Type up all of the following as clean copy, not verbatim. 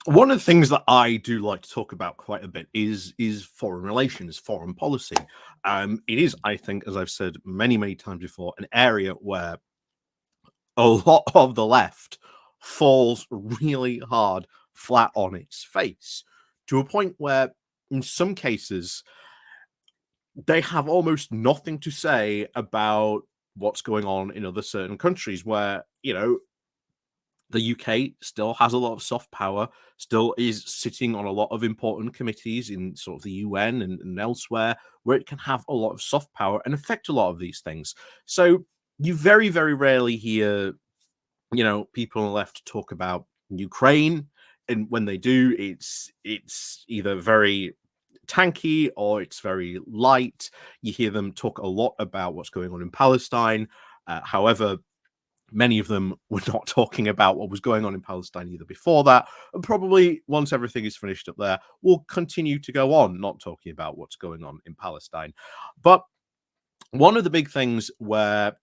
One of the things that I do like to talk about quite a bit is foreign relations, foreign policy. It is, I think, as I've said many times before, an area where a lot of the left falls really hard, flat on its face, to a point where, in some cases, they have almost nothing to say about what's going on in other certain countries where, the UK still has a lot of soft power, still is sitting on a lot of important committees in sort of the UN and elsewhere, where it can have a lot of soft power and affect a lot of these things. So you very rarely hear, people on the left talk about Ukraine, and when they do, it's either very tanky or it's very light. You hear them talk a lot about what's going on in Palestine. However, many of them were not talking about what was going on in Palestine either before that, and probably once everything is finished up there, will continue to go on not talking about what's going on in Palestine. But one of the big things where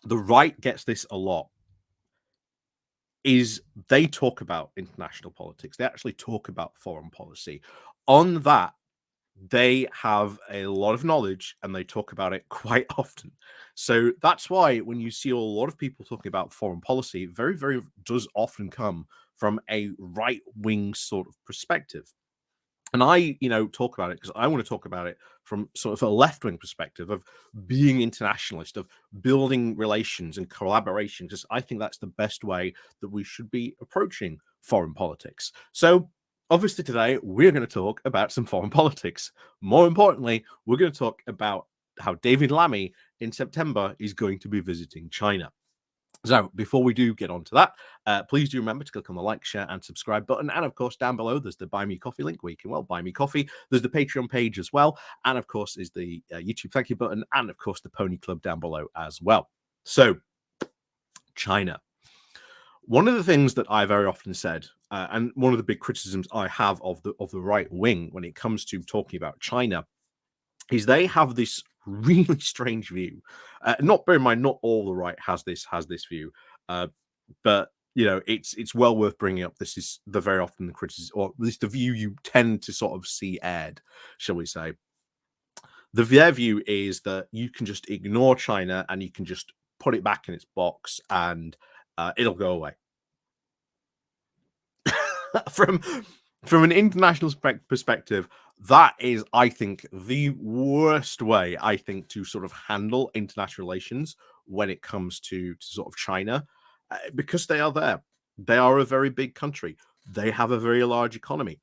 the right gets this a lot is they talk about international politics. They actually talk about foreign policy. On that, they have a lot of knowledge and they talk about it quite often. So that's why when you see a lot of people talking about foreign policy, very does often come from a right wing sort of perspective. And I, talk about it because I want to talk about it from sort of a left wing perspective of being internationalist, of building relations and collaboration, because I think that's the best way that we should be approaching foreign politics. So, obviously, today we're going to talk about some foreign politics. More importantly, we're going to talk about how David Lammy in September is going to be visiting China. So before we do get on to that, please do remember to click on the like, share, and subscribe button. And of course, down below, there's the Buy Me Coffee link where you can, buy me coffee. There's the Patreon page as well. And of course, is the YouTube thank you button. And of course, the Pony Club down below as well. So, China. One of the things that I very often said, and one of the big criticisms I have of the right wing when it comes to talking about China, is they have this really strange view. Not bear in mind, not all the right has this view, but it's well worth bringing up. This is the very often the criticism, or at least the view you tend to sort of see aired, shall we say. Their view is that you can just ignore China and you can just put it back in its box and it'll go away. from an international perspective, that is, I think, the worst way, I think, to sort of handle international relations when it comes to sort of China, because they are there. They are a very big country. They have a very large economy.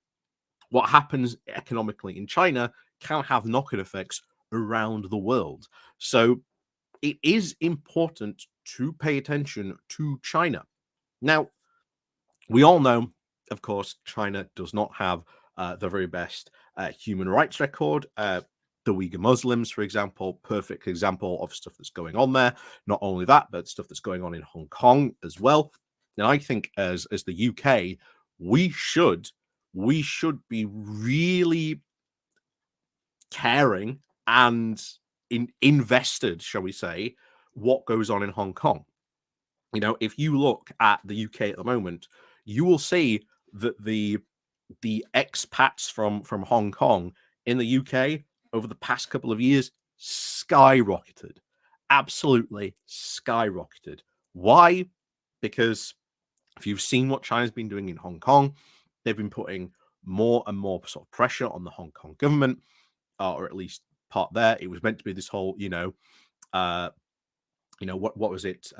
What happens economically in China can have knock-on effects around the world. So it is important to pay attention to China. Now, we all know, of course, China does not have the very best human rights record. The Uyghur Muslims, for example, perfect example of stuff that's going on there. Not only that, but stuff that's going on in Hong Kong as well. And I think as the UK, we should be really caring and invested, shall we say, what goes on in Hong Kong. If you look at the UK at the moment, you will see that the expats from Hong Kong in the UK over the past couple of years skyrocketed, absolutely skyrocketed. Why? Because if you've seen what China's been doing in Hong Kong, they've been putting more and more sort of pressure on the Hong Kong government, or at least part there. It was meant to be this whole, what was it?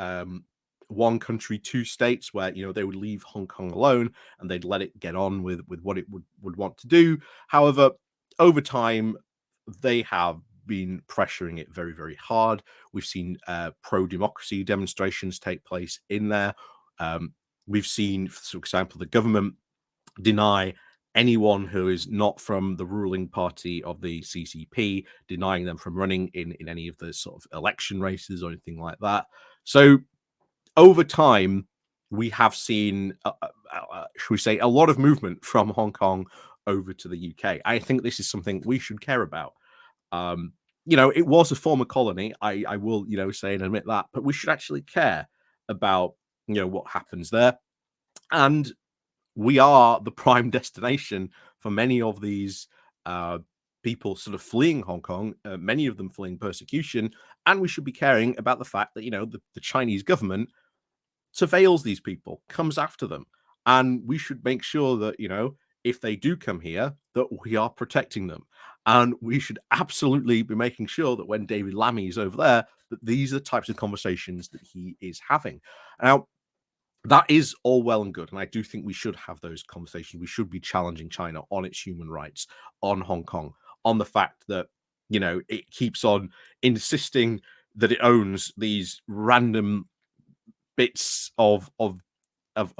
One country, two states, where they would leave Hong Kong alone and they'd let it get on with what it would want to do. However, over time, they have been pressuring it very hard. We've seen pro-democracy demonstrations take place in there. We've seen, for example, the government deny anyone who is not from the ruling party of the CCP, denying them from running in any of the sort of election races or anything like that. So over time, we have seen, should we say, a lot of movement from Hong Kong over to the UK. I think this is something we should care about. It was a former colony. I will, say and admit that, but we should actually care about, what happens there. And we are the prime destination for many of these uh, people sort of fleeing Hong Kong, many of them fleeing persecution, and we should be caring about the fact that the Chinese government surveils these people, comes after them, and we should make sure that if they do come here, that we are protecting them, and we should absolutely be making sure that when David Lammy is over there, that these are the types of conversations that he is having. Now, that is all well and good, and I do think we should have those conversations. We should be challenging China on its human rights, on Hong Kong, on the fact that it keeps on insisting that it owns these random bits of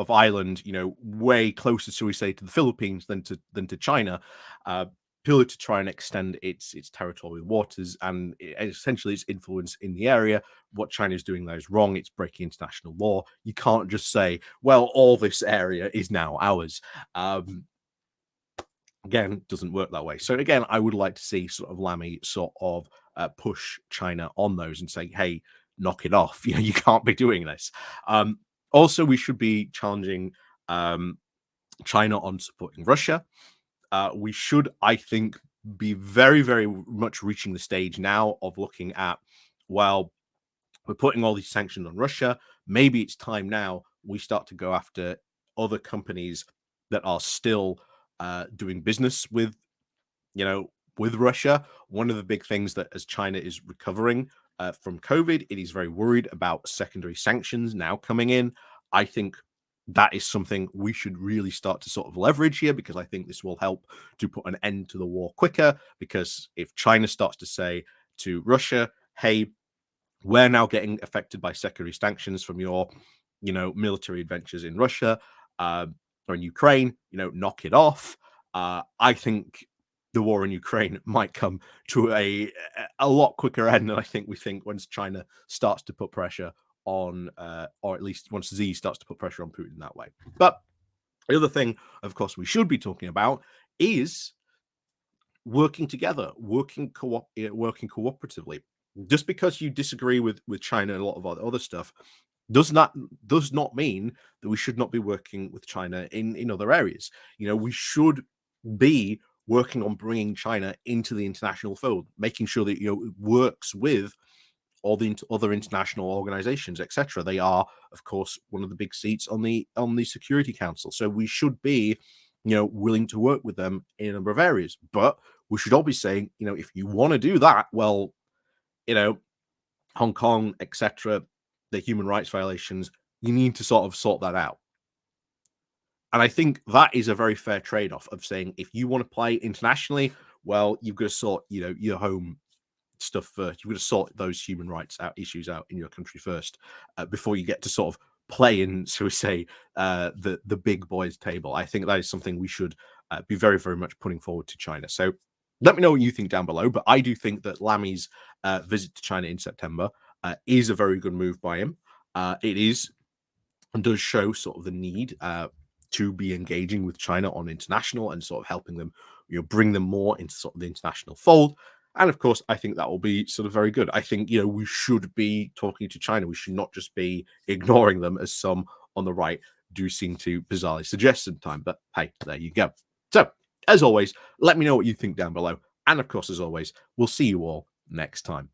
island, way closer, shall we say, to the Philippines than to China, uh, purely to try and extend its territorial waters and essentially its influence in the area. What China is doing there is wrong. It's breaking international law. You can't just say, well, all this area is now ours. Again, doesn't work that way. So again, I would like to see sort of Lammy sort of push China on those and say, hey, knock it off. You can't be doing this. Also, we should be challenging China on supporting Russia. We should, I think, be very, very much reaching the stage now of looking at, well, we're putting all these sanctions on Russia. Maybe it's time now we start to go after other companies that are still doing business with Russia. One of the big things that as China is recovering from COVID, it is very worried about secondary sanctions now coming in. I think that is something we should really start to sort of leverage here, because I think this will help to put an end to the war quicker. Because if China starts to say to Russia, hey, we're now getting affected by secondary sanctions from your, military adventures in Russia or in Ukraine, knock it off. I think the war in Ukraine might come to a lot quicker end than I think we think once China starts to put pressure on, or at least once Xi starts to put pressure on Putin that way. But the other thing, of course, we should be talking about is working together, working cooperatively. Just because you disagree with China and a lot of other stuff does not mean that we should not be working with China in other areas. We should be working on bringing China into the international fold, making sure that it works with all the other international organizations, etc. They are, of course, one of the big seats on the Security Council. So we should be, willing to work with them in a number of areas. But we should all be saying, if you want to do that, well, you know, Hong Kong, etc., the human rights violations, you need to sort of sort that out. And I think that is a very fair trade-off of saying, if you want to play internationally, well, you've got to sort, your home stuff first. You've got to sort those human rights issues out in your country first, before you get to sort of play in, so we say, the big boys table. I think that is something we should be very, very much putting forward to China. So let me know what you think down below. But I do think that Lammy's visit to China in September is a very good move by him. It is and does show sort of the need to be engaging with China on international and sort of helping them, bring them more into sort of the international fold. And of course, I think that will be sort of very good. I think, we should be talking to China. We should not just be ignoring them, as some on the right do seem to bizarrely suggest sometimes. But hey, there you go. So, as always, let me know what you think down below. And of course, as always, we'll see you all next time.